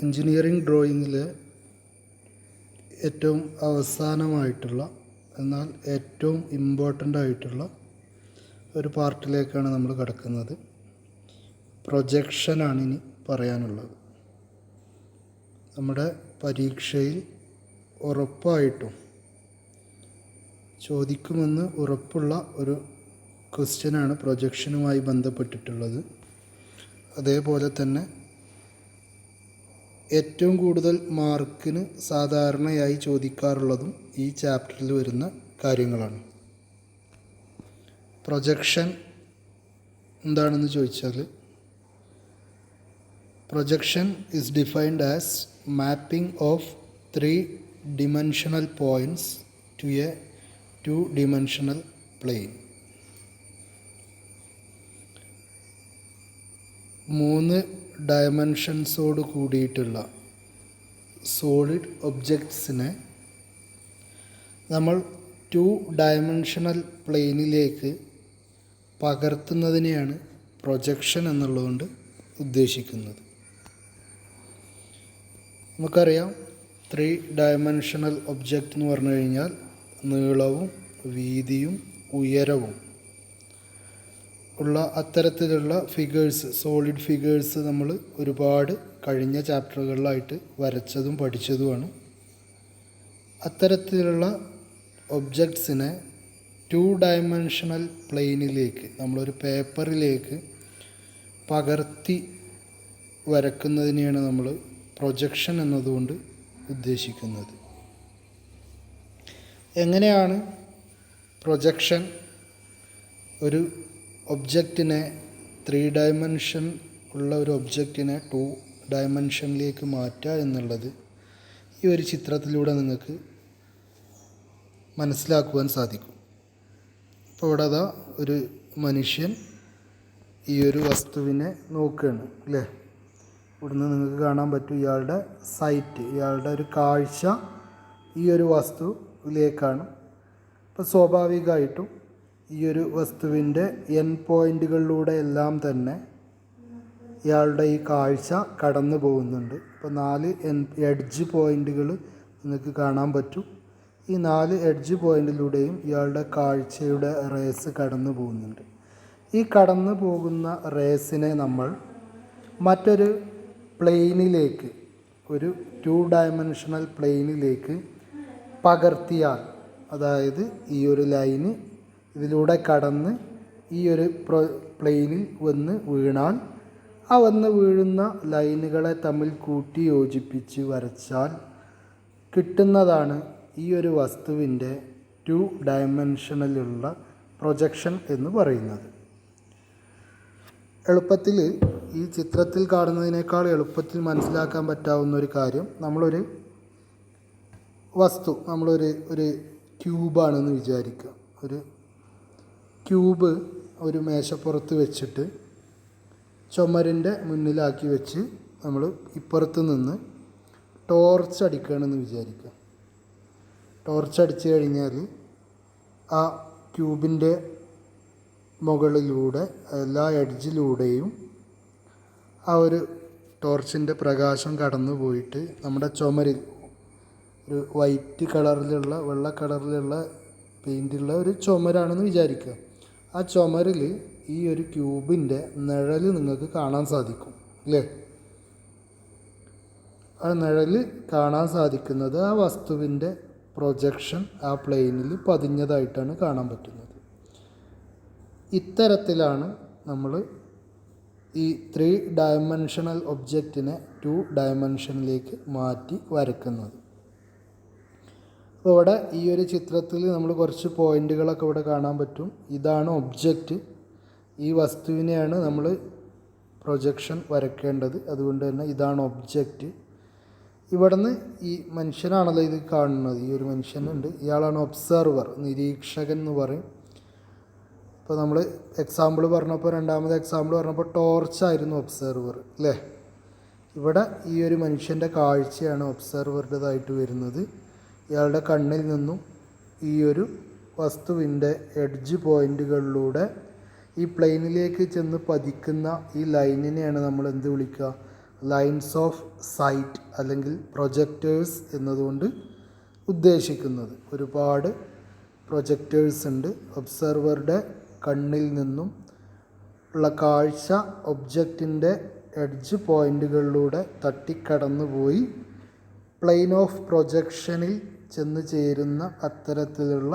Engineering ഡ്രോയിങ്ങിൽ ഏറ്റവും അവസാനമായിട്ടുള്ള എന്നാൽ ഏറ്റവും ഇമ്പോർട്ടൻ്റ് ആയിട്ടുള്ള ഒരു പാർട്ടിലേക്കാണ് നമ്മൾ കടക്കുന്നത്. പ്രൊജക്ഷനാണ് ഇനി പറയാനുള്ളത്. നമ്മുടെ പരീക്ഷയിൽ ഉറപ്പായിട്ടും ചോദിക്കുമെന്ന് ഉറപ്പുള്ള ഒരു ക്വസ്റ്റ്യനാണ് പ്രൊജക്ഷനുമായി ബന്ധപ്പെട്ടിട്ടുള്ളത്. അതേപോലെ തന്നെ ഏറ്റവും കൂടുതൽ മാർക്കിന് സാധാരണയായി ചോദിക്കാറുള്ളതും ഈ ചാപ്റ്ററിൽ വരുന്ന കാര്യങ്ങളാണ്. പ്രൊജക്ഷൻ എന്താണെന്ന് ചോദിച്ചാൽ, projection is defined as mapping of 3-dimensional points to a 2-dimensional plane. 3 ഡയമെൻഷൻസോട് കൂടിയിട്ടുള്ള സോളിഡ് ഒബ്ജക്ട്സിനെ നമ്മൾ 2-dimensional പ്ലെയിനിലേക്ക് പകർത്തുന്നതിനെയാണ് പ്രൊജക്ഷൻ എന്നുള്ളതുകൊണ്ട് ഉദ്ദേശിക്കുന്നത്. നമുക്കറിയാം, 3-dimensional ഒബ്ജക്റ്റ് എന്ന് പറഞ്ഞു കഴിഞ്ഞാൽ നീളവും വീതിയും ഉയരവും ഉള്ള അത്തരത്തിലുള്ള ഫിഗേഴ്സ്, സോളിഡ് ഫിഗേഴ്സ് നമ്മൾ ഒരുപാട് കഴിഞ്ഞ ചാപ്റ്ററുകളിലായിട്ട് വരച്ചതും പഠിച്ചതുമാണ്. അത്തരത്തിലുള്ള ഒബ്ജക്ട്സിനെ 2-dimensional പ്ലെയിനിലേക്ക്, നമ്മളൊരു പേപ്പറിലേക്ക് പകർത്തി വരക്കുന്നതിനെയാണ് നമ്മൾ പ്രൊജക്ഷൻ എന്നതുകൊണ്ട് ഉദ്ദേശിക്കുന്നത്. എങ്ങനെയാണ് പ്രൊജക്ഷൻ ഒരു ഒബ്ജക്റ്റിനെ 3 ഉള്ള ഒരു ഒബ്ജക്റ്റിനെ 2 മാറ്റുക എന്നുള്ളത് ഈ ഒരു ചിത്രത്തിലൂടെ നിങ്ങൾക്ക് മനസ്സിലാക്കുവാൻ സാധിക്കും. ഇപ്പോൾ ഇവിടെ അതാ ഒരു മനുഷ്യൻ ഈ ഒരു വസ്തുവിനെ നോക്കുകയാണ് അല്ലേ. ഇവിടുന്ന് നിങ്ങൾക്ക് കാണാൻ പറ്റും ഇയാളുടെ സൈറ്റ്, ഇയാളുടെ ഒരു കാഴ്ച ഈ ഒരു വസ്തുവിലേക്കാണ്. അപ്പോൾ സ്വാഭാവികമായിട്ടും ഈ ഒരു വസ്തുവിൻ്റെ പോയിൻറ്റുകളിലൂടെ എല്ലാം തന്നെ ഇയാളുടെ ഈ കാഴ്ച കടന്നു പോകുന്നുണ്ട്. ഇപ്പോൾ 4 എഡ്ജ് പോയിൻറ്റുകൾ നിങ്ങൾക്ക് കാണാൻ പറ്റും. ഈ 4 എഡ്ജ് പോയിൻറ്റിലൂടെയും ഇയാളുടെ കാഴ്ചയുടെ റേസ് കടന്നു പോകുന്നുണ്ട്. ഈ കടന്നു പോകുന്ന റേസിനെ നമ്മൾ മറ്റൊരു പ്ലെയിനിലേക്ക്, ഒരു 2-dimensional പ്ലെയിനിലേക്ക് പകർത്തിയാൽ, അതായത് ഈ ഒരു ലൈന് ഇതിലൂടെ കടന്ന് ഈ ഒരു പ്ലെയിനിൽ വന്ന് വീണാൽ, ആ വന്ന് വീഴുന്ന ലൈനുകളെ തമ്മിൽ കൂട്ടി യോജിപ്പിച്ച് വരച്ചാൽ കിട്ടുന്നതാണ് ഈ ഒരു വസ്തുവിൻ്റെ 2-dimensional പ്രൊജക്ഷൻ എന്ന് പറയുന്നത്. എളുപ്പത്തിൽ ഈ ചിത്രത്തിൽ കാണുന്നതിനേക്കാൾ എളുപ്പത്തിൽ മനസ്സിലാക്കാൻ പറ്റാവുന്ന ഒരു കാര്യം, നമ്മളൊരു വസ്തു, നമ്മളൊരു ക്യൂബാണെന്ന് വിചാരിക്കുക. ഒരു ക്യൂബ് ഒരു മേശപ്പുറത്ത് വെച്ചിട്ട് ചുമരിൻ്റെ മുന്നിലാക്കി വെച്ച് നമ്മൾ ഇപ്പുറത്ത് നിന്ന് ടോർച്ച് അടിക്കുകയാണെന്ന് വിചാരിക്കുക. ടോർച്ച് അടിച്ചു കഴിഞ്ഞാൽ ആ ക്യൂബിൻ്റെ മുകളിലൂടെ എല്ലാ എഡ്ജിലൂടെയും ആ ഒരു ടോർച്ചിൻ്റെ പ്രകാശം കടന്നു പോയിട്ട് നമ്മുടെ ചുമരിൽ ഒരു വൈറ്റ് കളറിലുള്ള, വെള്ള കളറിലുള്ള പെയിൻ്റുള്ള ഒരു ചുമരാണെന്ന് വിചാരിക്കുക. ആ ചുമരിൽ ഈ ഒരു ക്യൂബിൻ്റെ നിഴൽ നിങ്ങൾക്ക് കാണാൻ സാധിക്കും അല്ലേ. ആ നിഴൽ കാണാൻ സാധിക്കുന്നത് ആ വസ്തുവിൻ്റെ പ്രൊജക്ഷൻ ആ പ്ലെയിനിൽ പതിഞ്ഞതായിട്ടാണ് കാണാൻ പറ്റുന്നത്. ഇത്തരത്തിലാണ് നമ്മൾ ഈ 3-dimensional ഒബ്ജക്റ്റിനെ 2-dimensionലേക്ക് മാറ്റി വരയ്ക്കുന്നത്. അപ്പോൾ ഇവിടെ ഈ ഒരു ചിത്രത്തിൽ നമ്മൾ കുറച്ച് പോയിൻ്റുകളൊക്കെ ഇവിടെ കാണാൻ പറ്റും. ഇതാണ് ഒബ്ജക്റ്റ്. ഈ വസ്തുവിനെയാണ് നമ്മൾ പ്രൊജക്ഷൻ വരയ്ക്കേണ്ടത്. അതുകൊണ്ട് തന്നെ ഇതാണ് ഒബ്ജക്റ്റ്. ഇവിടുന്ന് ഈ മനുഷ്യനാണല്ലോ ഇത് കാണുന്നത്. ഈ ഒരു മനുഷ്യനുണ്ട്, ഇയാളാണ് ഒബ്സർവർ, നിരീക്ഷകൻ എന്ന് പറയും. ഇപ്പോൾ നമ്മൾ എക്സാമ്പിൾ പറഞ്ഞപ്പോൾ, രണ്ടാമത് എക്സാമ്പിൾ പറഞ്ഞപ്പോൾ ടോർച്ചായിരുന്നു ഒബ്സർവർ അല്ലേ. ഇവിടെ ഈ ഒരു മനുഷ്യൻ്റെ കാഴ്ചയാണ് ഒബ്സർവറുടേതായിട്ട് വരുന്നത്. ഇയാളുടെ കണ്ണിൽ നിന്നും ഈ ഒരു വസ്തുവിൻ്റെ എഡ്ജ് പോയിൻറ്റുകളിലൂടെ ഈ പ്ലെയിനിലേക്ക് ചെന്ന് പതിക്കുന്ന ഈ ലൈനിനെയാണ് നമ്മൾ എന്ത് വിളിക്കുക, ലൈൻസ് ഓഫ് സൈറ്റ് അല്ലെങ്കിൽ പ്രൊജക്റ്റേഴ്സ് എന്നതുകൊണ്ട് ഉദ്ദേശിക്കുന്നത്. ഒരുപാട് പ്രൊജക്റ്റേഴ്സ് ഉണ്ട്. ഒബ്സർവറുടെ കണ്ണിൽ നിന്നും ഉള്ള കാഴ്ച ഒബ്ജക്റ്റിൻ്റെ എഡ്ജ് പോയിൻറ്റുകളിലൂടെ തട്ടിക്കടന്നു പോയി പ്ലെയിൻ ഓഫ് പ്രൊജക്ഷനിൽ ചെന്ന് ചേരുന്ന അത്തരത്തിലുള്ള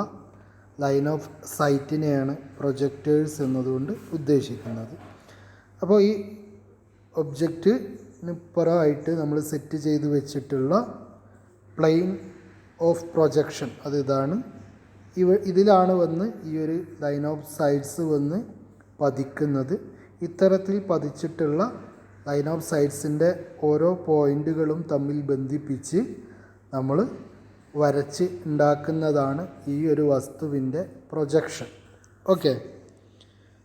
ലൈൻ ഓഫ് സൈറ്റിനെയാണ് പ്രൊജക്റ്റേഴ്സ് എന്നതുകൊണ്ട് ഉദ്ദേശിക്കുന്നത്. അപ്പോൾ ഈ ഒബ്ജക്റ്റിന് പുറമായിട്ട് നമ്മൾ സെറ്റ് ചെയ്ത് വെച്ചിട്ടുള്ള പ്ലെയിൻ ഓഫ് പ്രൊജക്ഷൻ അത് ഇതാണ്. ഇതിലാണ് വന്ന് ഈ ഒരു ലൈൻ ഓഫ് സൈഡ്സ് വന്ന് പതിക്കുന്നത്. ഇത്തരത്തിൽ പതിച്ചിട്ടുള്ള ലൈൻ ഓഫ് സൈഡ്സിൻ്റെ ഓരോ പോയിൻറ്റുകളും തമ്മിൽ ബന്ധിപ്പിച്ച് നമ്മൾ വരച്ച് ഉണ്ടാക്കുന്നതാണ് ഈ ഒരു വസ്തുവിൻ്റെ പ്രൊജക്ഷൻ. ഓക്കെ,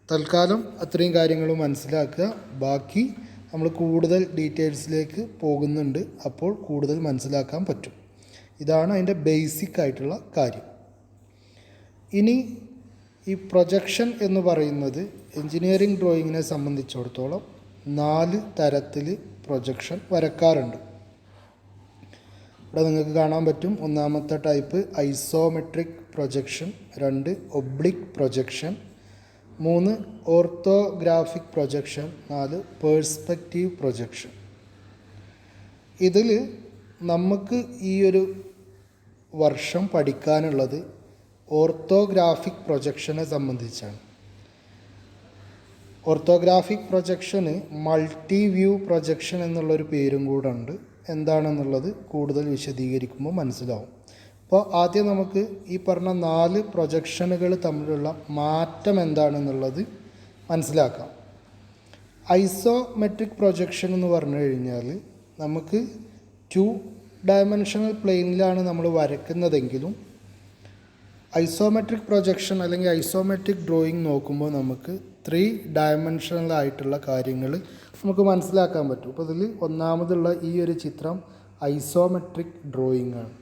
തൽക്കാലം അത്രയും കാര്യങ്ങൾ മനസ്സിലാക്കുക. ബാക്കി നമ്മൾ കൂടുതൽ ഡീറ്റെയിൽസിലേക്ക് പോകുന്നുണ്ട്, അപ്പോൾ കൂടുതൽ മനസ്സിലാക്കാൻ പറ്റും. ഇതാണ് അതിൻ്റെ ബേസിക് ആയിട്ടുള്ള കാര്യം. ഇനി ഈ പ്രൊജക്ഷൻ എന്ന് പറയുന്നത് എൻജിനീയറിംഗ് ഡ്രോയിങ്ങിനെ സംബന്ധിച്ചിടത്തോളം 4 തരത്തിൽ പ്രൊജക്ഷൻ വരക്കാറുണ്ട്. ഇവിടെ നിങ്ങൾക്ക് കാണാൻ പറ്റും. ഒന്നാമത്തെ type isometric projection, 2 oblique projection, 3 orthographic projection, 4 perspective projection. ഇതിൽ നമുക്ക് ഈ ഒരു വർഷം പഠിക്കാനുള്ളത് ഓർത്തോഗ്രാഫിക് പ്രൊജക്ഷനെ സംബന്ധിച്ചാണ്. ഓർത്തോഗ്രാഫിക് പ്രൊജക്ഷന് മൾട്ടി വ്യൂ പ്രൊജക്ഷൻ എന്നുള്ളൊരു പേരും കൂടെ ഉണ്ട്. എന്താണെന്നുള്ളത് കൂടുതൽ വിശദീകരിക്കുമ്പോൾ മനസ്സിലാവും. അപ്പോൾ ആദ്യം നമുക്ക് ഈ പറഞ്ഞ 4 പ്രൊജക്ഷനുകൾ തമ്മിലുള്ള മാറ്റം എന്താണെന്നുള്ളത് മനസ്സിലാക്കാം. ഐസോമെട്രിക് പ്രൊജക്ഷൻ എന്ന് പറഞ്ഞു കഴിഞ്ഞാൽ നമുക്ക് 2 ഡയമെൻഷണൽ പ്ലെയിനിലാണ് നമ്മൾ വരക്കുന്നതെങ്കിലും ഐസോമെട്രിക് പ്രൊജക്ഷൻ അല്ലെങ്കിൽ ഐസോമെട്രിക് ഡ്രോയിങ് നോക്കുമ്പോൾ നമുക്ക് 3 ഡയമെൻഷണലായിട്ടുള്ള കാര്യങ്ങൾ നമുക്ക് മനസ്സിലാക്കാൻ പറ്റും. അപ്പോൾ ഇതിൽ ഒന്നാമതുള്ള ഈ ഒരു ചിത്രം ഐസോമെട്രിക് ഡ്രോയിങ് ആണ്.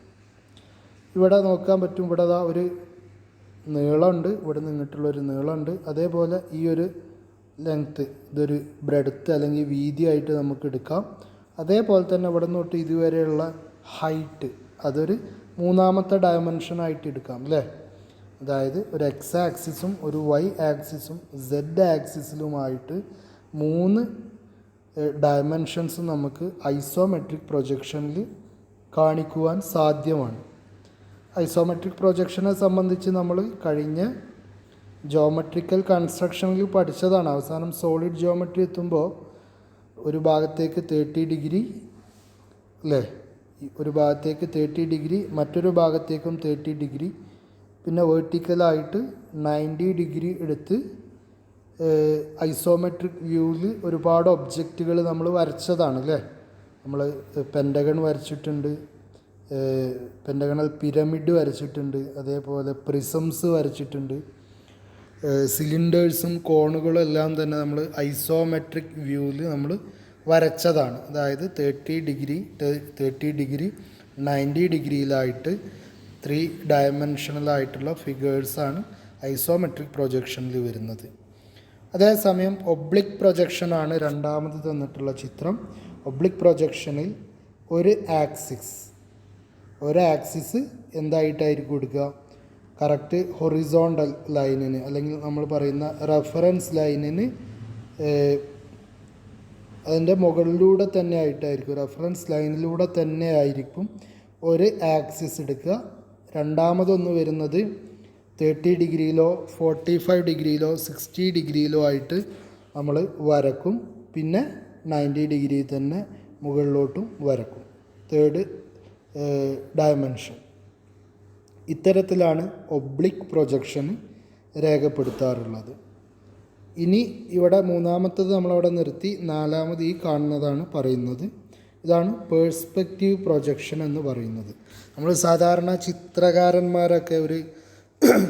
ഇവിടെ നോക്കാൻ പറ്റും. ഇവിടെ ഒരു നീളമുണ്ട്, ഇവിടെ നിന്നിട്ടുള്ളൊരു നീളമുണ്ട്. അതേപോലെ ഈ ഒരു ലെങ്ത്ത്, ഇതൊരു ബ്രെഡ്ത്ത് അല്ലെങ്കിൽ വീതിയായിട്ട് നമുക്ക് എടുക്കാം. അതേപോലെ തന്നെ ഇവിടെ തൊട്ട് ഇതുവരെയുള്ള ഹൈറ്റ് അതൊരു 3ാമത്തെ ഡയമെൻഷനായിട്ട് എടുക്കാം അല്ലേ. അതായത് ഒരു എക്സ് ആക്സിസും ഒരു വൈ ആക്സിസും സെഡ് ആക്സിസിലുമായിട്ട് 3 ഡയമെൻഷൻസ് നമുക്ക് ഐസോമെട്രിക് പ്രൊജക്ഷനിൽ കാണിക്കുവാൻ സാധ്യമാണ്. ഐസോമെട്രിക് പ്രൊജക്ഷനെ സംബന്ധിച്ച് നമ്മൾ കഴിഞ്ഞ ജോമെട്രിക്കൽ കൺസ്ട്രക്ഷനിൽ പഠിച്ചതാണ്. അവസാനം സോളിഡ് ജോമെട്രി എത്തുമ്പോൾ ഒരു ഭാഗത്തേക്ക് 30 ഡിഗ്രി അല്ലേ, ഒരു ഭാഗത്തേക്ക് 30 ഡിഗ്രി, മറ്റൊരു ഭാഗത്തേക്കും 30 ഡിഗ്രി, പിന്നെ വേർട്ടിക്കലായിട്ട് 90 ഡിഗ്രി എടുത്ത് ഐസോമെട്രിക് വ്യൂവിൽ ഒരുപാട് ഒബ്ജക്റ്റുകൾ നമ്മൾ വരച്ചതാണ് അല്ലേ. നമ്മൾ പെൻറ്റഗൺ വരച്ചിട്ടുണ്ട്, പെൻറ്റഗണൽ പിരമിഡ് വരച്ചിട്ടുണ്ട്, അതേപോലെ പ്രിസംസ് വരച്ചിട്ടുണ്ട്, സിലിണ്ടേഴ്സും കോണുകളും എല്ലാം തന്നെ നമ്മൾ ഐസോമെട്രിക് വ്യൂവിൽ നമ്മൾ വരച്ചതാണ്. അതായത് 30 ഡിഗ്രി 90 ഡിഗ്രിയിലായിട്ട് 3 ഡയമെൻഷണലായിട്ടുള്ള ഫിഗേഴ്സാണ് ഐസോമെട്രിക് പ്രൊജക്ഷനിൽ വരുന്നത്. അതേസമയം ഒബ്ലിക് പ്രൊജക്ഷനാണ് രണ്ടാമത് തന്നിട്ടുള്ള ചിത്രം. ഒബ്ലിക് പ്രൊജക്ഷനിൽ ഒരു ആക്സിസ് എന്തായിട്ടായിരിക്കും കൊടുക്കുക, കറക്റ്റ് ഹൊറിസോണ്ടൽ ലൈനിന് അല്ലെങ്കിൽ നമ്മൾ പറയുന്ന റെഫറൻസ് ലൈനിന് അതിൻ്റെ മുകളിലൂടെ തന്നെ ആയിട്ടായിരിക്കും, റെഫറൻസ് ലൈനിലൂടെ തന്നെ ആയിരിക്കും ഒരു ആക്സിസ് എടുക്കുക. രണ്ടാമതൊന്ന് വരുന്നത് 30 ഡിഗ്രിയിലോ 45 ഡിഗ്രിയിലോ 60 ഡിഗ്രിയിലോ ആയിട്ട് നമ്മൾ വരക്കും. പിന്നെ 90 ഡിഗ്രി തന്നെ മുകളിലോട്ടും വരക്കും. 3rd dimension. ഇത്തരത്തിലാണ് ഒബ്ലിക് പ്രൊജക്ഷൻ രേഖപ്പെടുത്താറുള്ളത്. ഇനി ഇവിടെ 3ാമത്തത് നമ്മളവിടെ നിർത്തി, 4ാമത് ഈ കാണുന്നതാണ് പറയുന്നത്. ഇതാണ് പേഴ്സ്പെക്റ്റീവ് പ്രൊജക്ഷൻ എന്ന് പറയുന്നത്. നമ്മൾ സാധാരണ ചിത്രകാരന്മാരൊക്കെ ഒരു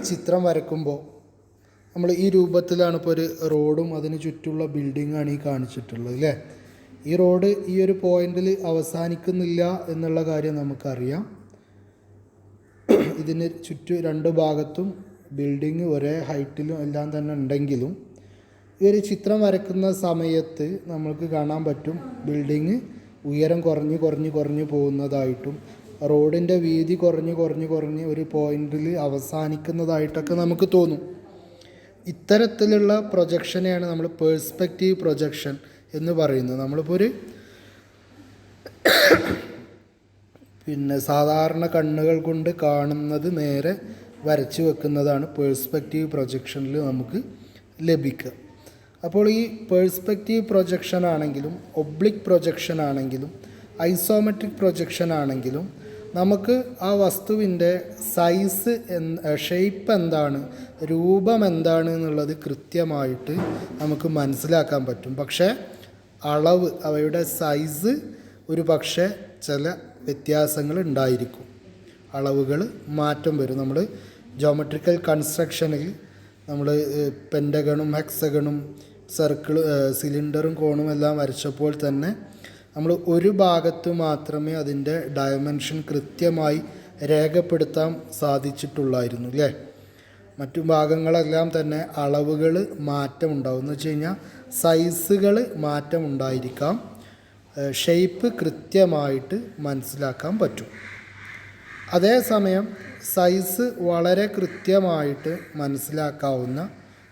ചിത്രം വരക്കുമ്പോൾ നമ്മൾ ഈ രൂപത്തിലാണ്. ഇപ്പോൾ ഒരു റോഡും അതിന് ചുറ്റുമുള്ള ബിൽഡിങ്ങാണ് ഈ കാണിച്ചിട്ടുള്ളത് അല്ലേ. ഈ റോഡ് ഈ ഒരു പോയിന്റിൽ അവസാനിക്കുന്നില്ല എന്നുള്ള കാര്യം നമുക്കറിയാം. ഇതിന് ചുറ്റും 2 ഭാഗത്തും ബിൽഡിങ് ഒരേ ഹൈറ്റിലും എല്ലാം തന്നെ ഉണ്ടെങ്കിലും ഈ ഒരു ചിത്രം വരയ്ക്കുന്ന സമയത്ത് നമുക്ക് കാണാൻ പറ്റും ബിൽഡിങ് ഉയരം കുറഞ്ഞ് പോകുന്നതായിട്ടും റോഡിൻ്റെ വീതി കുറഞ്ഞ് ഒരു പോയിന്റിൽ അവസാനിക്കുന്നതായിട്ടൊക്കെ നമുക്ക് തോന്നും. ഇത്തരത്തിലുള്ള പ്രൊജക്ഷനെയാണ് നമ്മൾ പേഴ്സ്പെക്റ്റീവ് പ്രൊജക്ഷൻ എന്ന് പറയുന്നത്. നമ്മളിപ്പോൾ ഒരു സാധാരണ കണ്ണുകൾ കൊണ്ട് കാണുന്നത് നേരെ വരച്ച് വെക്കുന്നതാണ് പേഴ്സ്പെക്റ്റീവ് പ്രൊജക്ഷനിൽ നമുക്ക് ലഭിക്കുക. അപ്പോൾ ഈ പേഴ്സ്പെക്റ്റീവ് പ്രൊജക്ഷൻ ആണെങ്കിലും ഒബ്ലിക് പ്രൊജക്ഷൻ ആണെങ്കിലും ഐസോമെട്രിക് പ്രൊജക്ഷൻ ആണെങ്കിലും നമുക്ക് ആ വസ്തുവിൻ്റെ സൈസ് ഷേപ്പ് എന്താണ്, രൂപം എന്താണ് എന്നുള്ളത് കൃത്യമായിട്ട് നമുക്ക് മനസ്സിലാക്കാൻ പറ്റും. പക്ഷേ അളവ്, അവയുടെ സൈസ് ഒരു പക്ഷേ ചില വ്യത്യാസങ്ങൾ ഉണ്ടായിരിക്കും, അളവുകൾ മാറ്റം വരും. നമ്മൾ ജോമെട്രിക്കൽ കൺസ്ട്രക്ഷനിൽ നമ്മൾ പെൻറ്റഗണും ഹെക്സഗണും സിലിണ്ടറും കോണും എല്ലാം വരച്ചപ്പോൾ തന്നെ നമ്മൾ ഒരു ഭാഗത്ത് മാത്രമേ അതിൻ്റെ ഡയമെൻഷൻ കൃത്യമായി രേഖപ്പെടുത്താൻ സാധിച്ചിട്ടുള്ളായിരുന്നു അല്ലേ. മറ്റു ഭാഗങ്ങളെല്ലാം തന്നെ അളവുകൾ മാറ്റമുണ്ടാവും. എന്ന് വെച്ച് കഴിഞ്ഞാൽ സൈസുകൾ മാറ്റമുണ്ടായിരിക്കാം, ഷേപ്പ് കൃത്യമായിട്ട് മനസ്സിലാക്കാൻ പറ്റും. അതേസമയം സൈസ് വളരെ കൃത്യമായിട്ട് മനസ്സിലാക്കാവുന്ന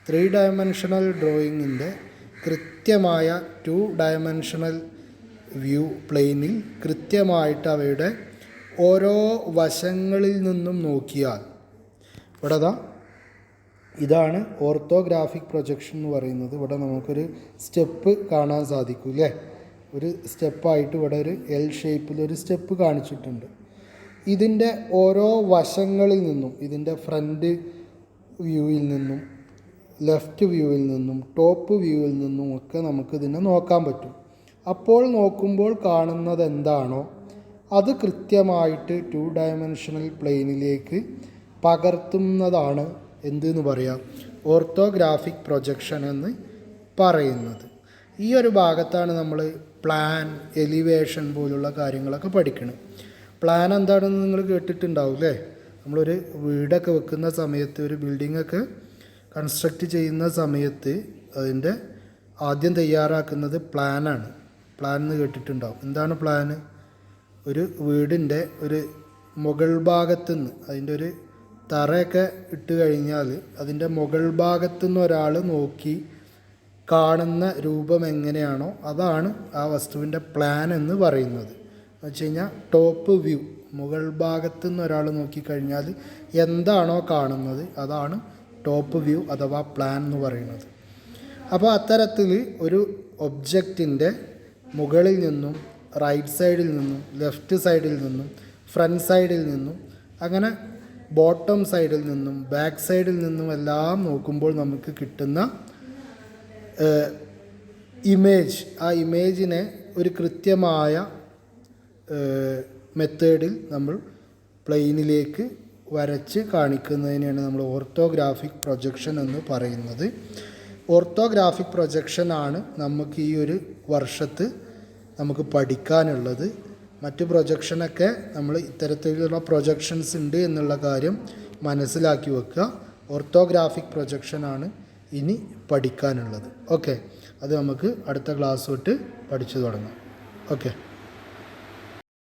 3 ഡയമെൻഷണൽ ഡ്രോയിങ്ങിൻ്റെ കൃത്യമായ 2 ഡയമെൻഷണൽ വ്യൂ പ്ലെയിനിൽ കൃത്യമായിട്ട് അവയുടെ ഓരോ വശങ്ങളിൽ നിന്നും നോക്കിയാൽ ഇവിടെ ഇതാണ് ഓർത്തോഗ്രാഫിക് പ്രൊജക്ഷൻ എന്ന് പറയുന്നത്. ഇവിടെ നമുക്കൊരു സ്റ്റെപ്പ് കാണാൻ സാധിക്കും അല്ലേ. ഒരു സ്റ്റെപ്പായിട്ട് ഇവിടെ ഒരു എൽ ഷേപ്പിലൊരു സ്റ്റെപ്പ് കാണിച്ചിട്ടുണ്ട്. ഇതിൻ്റെ ഓരോ വശങ്ങളിൽ നിന്നും, ഇതിൻ്റെ ഫ്രണ്ട് വ്യൂവിൽ നിന്നും ലെഫ്റ്റ് വ്യൂവിൽ നിന്നും ടോപ്പ് വ്യൂവിൽ നിന്നും ഒക്കെ നമുക്കിതിനെ നോക്കാൻ പറ്റും. അപ്പോൾ നോക്കുമ്പോൾ കാണുന്നത് എന്താണോ അത് കൃത്യമായിട്ട് 2 ഡയമെൻഷണൽ പ്ലെയിനിലേക്ക് പകർത്തുന്നതാണ് എന്തെന്ന് പറയാം, ഓർത്തോഗ്രാഫിക് പ്രൊജക്ഷൻ എന്ന് പറയുന്നത്. ഈ ഒരു ഭാഗത്താണ് നമ്മൾ പ്ലാൻ, എലിവേഷൻ പോലുള്ള കാര്യങ്ങളൊക്കെ പഠിക്കണം. പ്ലാൻ എന്താണെന്ന് നിങ്ങൾ കേട്ടിട്ടുണ്ടാവും അല്ലേ. നമ്മളൊരു വീടൊക്കെ വെക്കുന്ന സമയത്ത്, ഒരു ബിൽഡിങ്ങൊക്കെ കൺസ്ട്രക്റ്റ് ചെയ്യുന്ന സമയത്ത് അതിൻ്റെ ആദ്യം തയ്യാറാക്കുന്നത് പ്ലാനാണ്. പ്ലാൻ എന്ന് കേട്ടിട്ടുണ്ടാവും. എന്താണ് പ്ലാന്? ഒരു വീടിൻ്റെ ഒരു മുകൾ ഭാഗത്തുനിന്ന്, അതിൻ്റെ ഒരു തറയൊക്കെ ഇട്ട് കഴിഞ്ഞാൽ അതിൻ്റെ മുകൾ ഭാഗത്തുനിന്ന് ഒരാൾ നോക്കി കാണുന്ന രൂപം എങ്ങനെയാണോ അതാണ് ആ വസ്തുവിൻ്റെ പ്ലാൻ എന്ന് പറയുന്നത്. എന്ന് വെച്ച് കഴിഞ്ഞാൽ ടോപ്പ് വ്യൂ, മുകൾ ഭാഗത്തുനിന്ന് ഒരാൾ നോക്കിക്കഴിഞ്ഞാൽ എന്താണോ കാണുന്നത് അതാണ് ടോപ്പ് വ്യൂ അഥവാ പ്ലാൻ എന്ന് പറയുന്നത്. അപ്പോൾ അത്തരത്തിൽ ഒരു ഒബ്ജക്റ്റിൻ്റെ മുകളിൽ നിന്നും റൈറ്റ് സൈഡിൽ നിന്നും ലെഫ്റ്റ് സൈഡിൽ നിന്നും ഫ്രണ്ട് സൈഡിൽ നിന്നും അങ്ങനെ ബോട്ടം സൈഡിൽ നിന്നും ബാക്ക് സൈഡിൽ നിന്നും എല്ലാം നോക്കുമ്പോൾ നമുക്ക് കിട്ടുന്ന ഇമേജ്, ആ ഇമേജിനെ ഒരു കൃത്യമായ മെത്തേഡിൽ നമ്മൾ പ്ലെയിനിലേക്ക് വരച്ച് കാണിക്കുന്നതിനെയാണ് നമ്മൾ ഓർത്തോഗ്രാഫിക് പ്രൊജക്ഷൻ എന്ന് പറയുന്നത്. ഓർത്തോഗ്രാഫിക് പ്രൊജക്ഷനാണ് നമുക്ക് ഈ ഒരു വർഷത്ത് നമുക്ക് പഠിക്കാനുള്ളത്. മറ്റ് പ്രൊജക്ഷനൊക്കെ നമ്മൾ ഇത്തരത്തിലുള്ള പ്രൊജക്ഷൻസ് ഉണ്ട് എന്നുള്ള കാര്യം മനസ്സിലാക്കി വെക്കുക. ഓർത്തോഗ്രാഫിക് പ്രൊജക്ഷനാണ് ഇനി പഠിക്കാനുള്ളത്. ഓക്കെ, അത് നമുക്ക് അടുത്ത ക്ലാസ് തൊട്ട് പഠിച്ചു തുടങ്ങാം. ഓക്കെ.